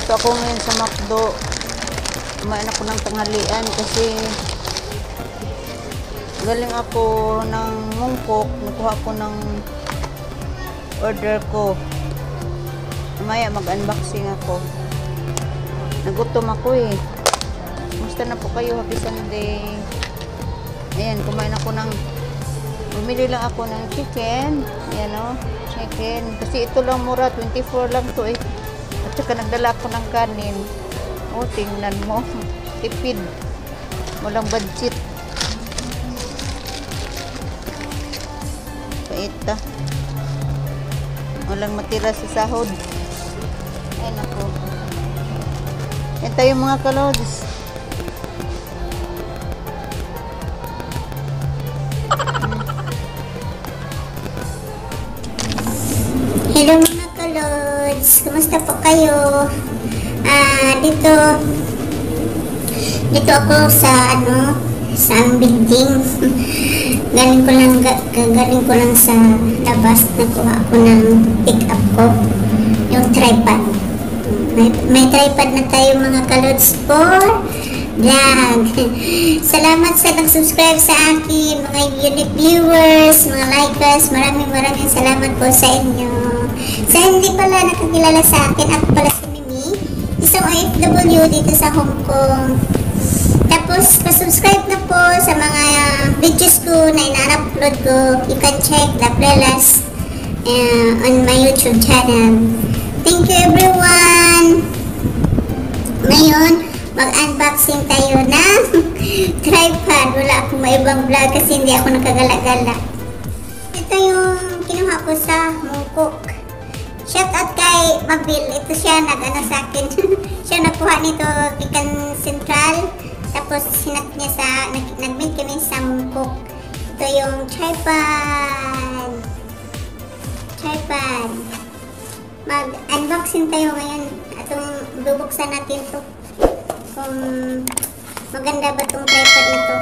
Nandito ako ngayon sa McDo. Kumain ako ng tanghalian kasi galing ako ng Mungkok. Nakuha ko ng order ko. Mamaya mag-unboxing ako. Nagutom ako eh. Kumusta na po kayo? Happy Sunday. Ayan, kumain ako ng bumili lang ako ng chicken. Ayan o, chicken. Kasi ito lang mura, 24 lang to eh. At saka nagdala ako ng kanin. O, tingnan mo. Tipid. Walang budget. Paita. Walang matira sa sahod. Ayan ako. Yan tayo mga kalods. Hello mga kalods, kumusta po kayo? Dito ako sa sa building. galing ko lang sa labas. Nakuha ako ng pick up ko, yung tripod. May tripod na tayo mga kalods for vlog. Salamat sa nag-subscribe sa akin, mga unique viewers, mga likers. Maraming salamat po sa inyo. Sa hindi pala nakakilala sa akin, ako pala si Mimi, isang OFW dito sa Hong Kong. Tapos, pa-subscribe na po sa mga videos ko na ina-upload ko. You can check the playlist on my YouTube channel. Thank you everyone! Ngayon, mag-unboxing tayo ng tripod. Wala akong maibang vlog kasi hindi ako nakagala-gala. Ito yung kinuha ko sa Mungkok. Shout out kay Mabil. Ito siya nag-ano sa akin. Siya nakuha nito Kikan Central. Tapos sinat niya sa nag-meet kami sa Mungkok. Ito yung tripod. Mag-unboxing tayo ngayon. Atong bubuksan natin to. Kung maganda ba itong tripod na to.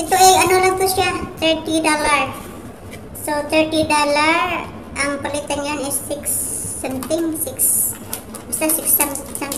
Ito ay ano lang to siya, $30. So $30, ang palitan yan is 6 something, basta 6 something